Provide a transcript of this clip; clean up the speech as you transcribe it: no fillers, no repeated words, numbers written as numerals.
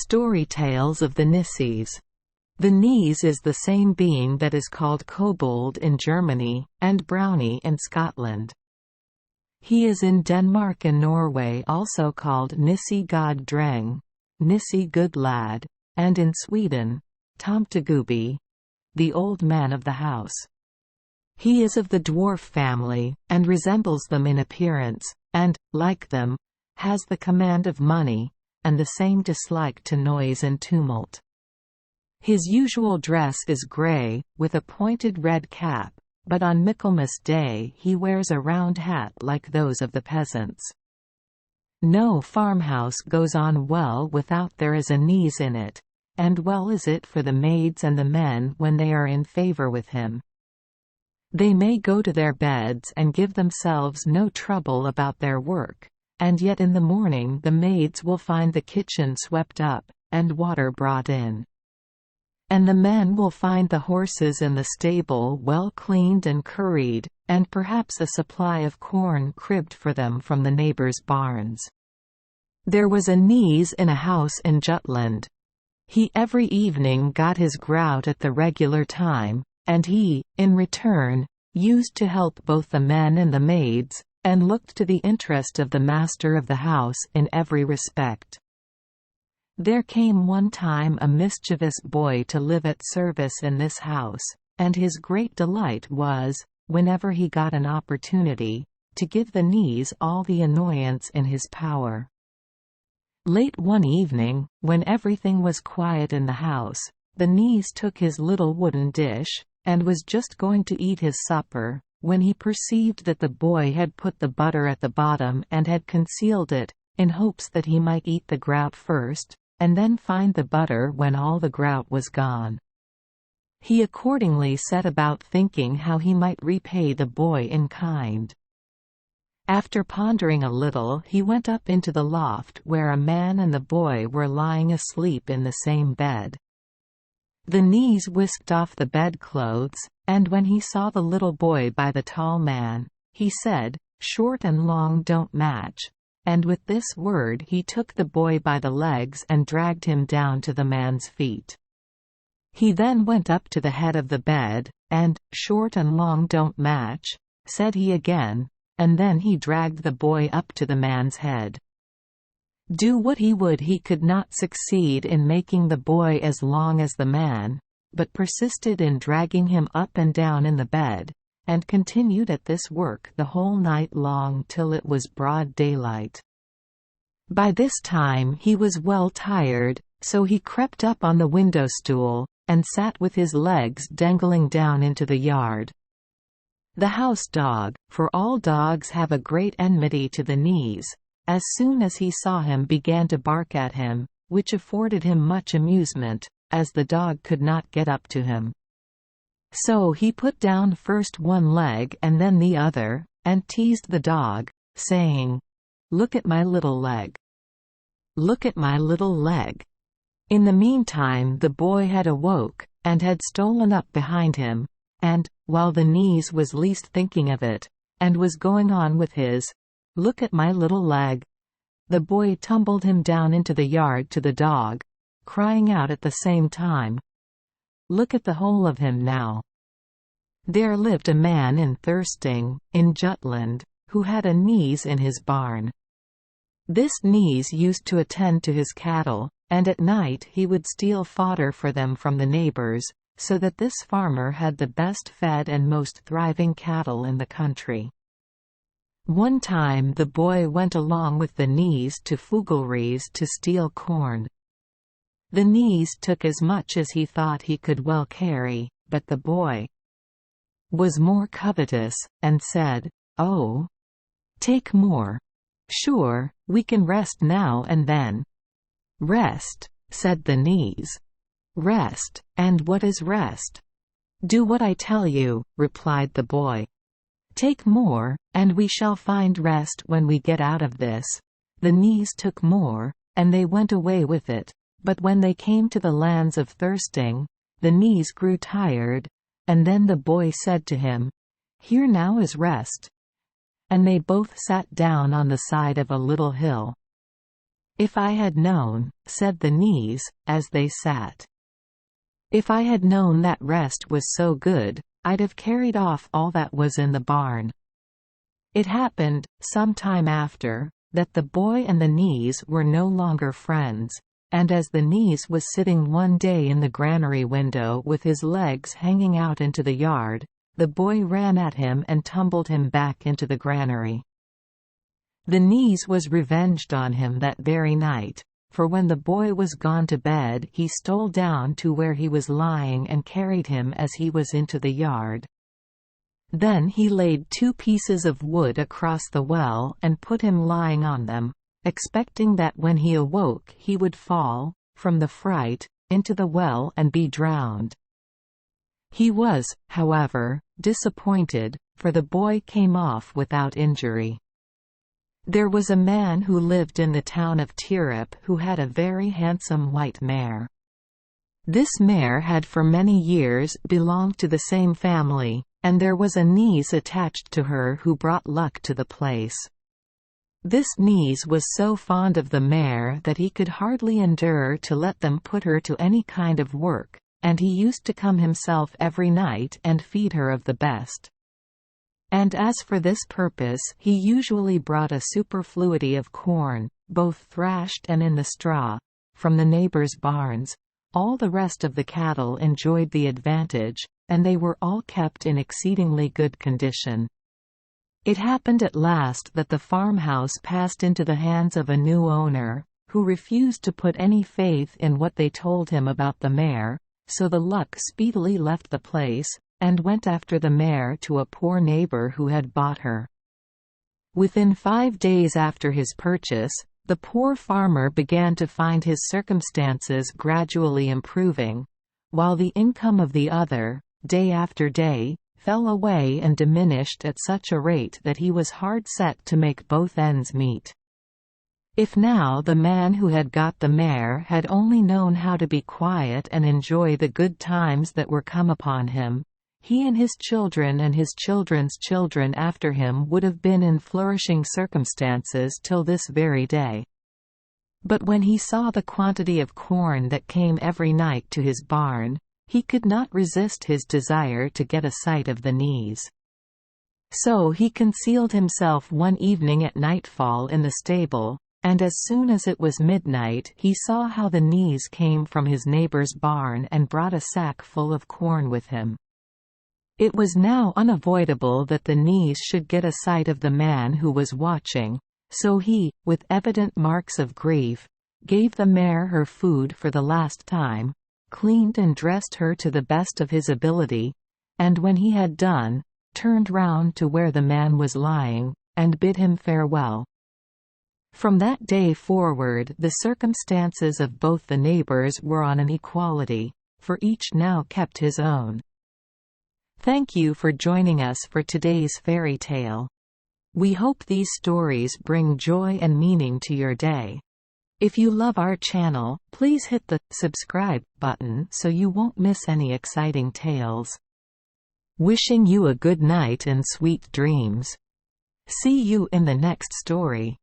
Story Tales of the Nisses. The Nisse is the same being that is called kobold in Germany, and brownie in Scotland. He is in Denmark and Norway also called Nisse god dreng, Nisse good lad, and in Sweden, Tomtegubbe, the old man of the house. He is of the dwarf family, and resembles them in appearance, and, like them, has the command of money, and the same dislike to noise and tumult. His usual dress is grey, with a pointed red cap, but on Michaelmas Day he wears a round hat like those of the peasants. No farmhouse goes on well without there is a Nisse in it, and well is it for the maids and the men when they are in favour with him. They may go to their beds and give themselves no trouble about their work, and yet in the morning the maids will find the kitchen swept up, and water brought in. And the men will find the horses in the stable well cleaned and curried, and perhaps a supply of corn cribbed for them from the neighbours' barns. There was a Nisse in a house in Jutland. He every evening got his grout at the regular time, and he, in return, used to help both the men and the maids, and looked to the interest of the master of the house in every respect. There came one time a mischievous boy to live at service in this house, and his great delight was, whenever he got an opportunity, to give the Nisse all the annoyance in his power. Late one evening, when everything was quiet in the house, the Nisse took his little wooden dish, and was just going to eat his supper, when he perceived that the boy had put the butter at the bottom and had concealed it, in hopes that he might eat the grout first, and then find the butter when all the grout was gone. He accordingly set about thinking how he might repay the boy in kind. After pondering a little, he went up into the loft where a man and the boy were lying asleep in the same bed. The Nisse whisked off the bedclothes, and when he saw the little boy by the tall man, he said, "Short and long don't match," and with this word he took the boy by the legs and dragged him down to the man's feet. He then went up to the head of the bed, and, "Short and long don't match," said he again, and then he dragged the boy up to the man's head. Do what he would, he could not succeed in making the boy as long as the man, but persisted in dragging him up and down in the bed, and continued at this work the whole night long till it was broad daylight. By this time he was well tired, so he crept up on the window-stool, and sat with his legs dangling down into the yard. The house dog, for all dogs have a great enmity to the Nisse, as soon as he saw him began to bark at him, which afforded him much amusement, as the dog could not get up to him. So he put down first one leg and then the other, and teased the dog, saying, "Look at my little leg. Look at my little leg." In the meantime the boy had awoke, and had stolen up behind him, and, while the Nisse was least thinking of it, and was going on with his, "Look at my little leg," the boy tumbled him down into the yard to the dog, crying out at the same time, "Look at the whole of him now." There lived a man in Thirsting, in Jutland, who had a Nisse in his barn. This Nisse used to attend to his cattle, and at night he would steal fodder for them from the neighbours, so that this farmer had the best fed and most thriving cattle in the country. One time the boy went along with the Nisse to Fugelries to steal corn. The Nisse took as much as he thought he could well carry, but the boy was more covetous, and said, "Oh, take more. Sure, we can rest now and then." "Rest," said the Nisse. "Rest, and what is rest?" "Do what I tell you," replied the boy. "Take more, and we shall find rest when we get out of this." The Nisse took more, and they went away with it, but when they came to the lands of Thirsting, the Nisse grew tired, and then the boy said to him, "Here now is rest." And they both sat down on the side of a little hill. "If I had known," said the Knees, as they sat. "If I had known that rest was so good, I'd have carried off all that was in the barn." It happened, some time after, that the boy and the Knees were no longer friends, and as the Knees was sitting one day in the granary window with his legs hanging out into the yard, the boy ran at him and tumbled him back into the granary. The Knees was revenged on him that very night, for when the boy was gone to bed he stole down to where he was lying and carried him as he was into the yard. Then he laid 2 pieces of wood across the well and put him lying on them, expecting that when he awoke he would fall, from the fright, into the well and be drowned. He was, however, disappointed, for the boy came off without injury. There was a man who lived in the town of Tirip who had a very handsome white mare. This mare had for many years belonged to the same family, and there was a Knees attached to her who brought luck to the place. This Knees was so fond of the mare that he could hardly endure to let them put her to any kind of work, and he used to come himself every night and feed her of the best. And as for this purpose he usually brought a superfluity of corn, both thrashed and in the straw, from the neighbors' barns. All the rest of the cattle enjoyed the advantage, and they were all kept in exceedingly good condition. It happened at last that the farmhouse passed into the hands of a new owner, who refused to put any faith in what they told him about the mare, so the Luck speedily left the place, and went after the mare to a poor neighbor who had bought her. Within 5 days after his purchase, the poor farmer began to find his circumstances gradually improving, while the income of the other, day after day, fell away and diminished at such a rate that he was hard set to make both ends meet. If now the man who had got the mare had only known how to be quiet and enjoy the good times that were come upon him, he and his children and his children's children after him would have been in flourishing circumstances till this very day. But when he saw the quantity of corn that came every night to his barn, he could not resist his desire to get a sight of the Knees. So he concealed himself one evening at nightfall in the stable, and as soon as it was midnight he saw how the Knees came from his neighbor's barn and brought a sack full of corn with him. It was now unavoidable that the Knees should get a sight of the man who was watching, so he, with evident marks of grief, gave the mare her food for the last time, cleaned and dressed her to the best of his ability, and when he had done, turned round to where the man was lying, and bid him farewell. From that day forward the circumstances of both the neighbors were on an equality, for each now kept his own. Thank you for joining us for today's fairy tale. We hope these stories bring joy and meaning to your day. If you love our channel, please hit the subscribe button so you won't miss any exciting tales. Wishing you a good night and sweet dreams. See you in the next story.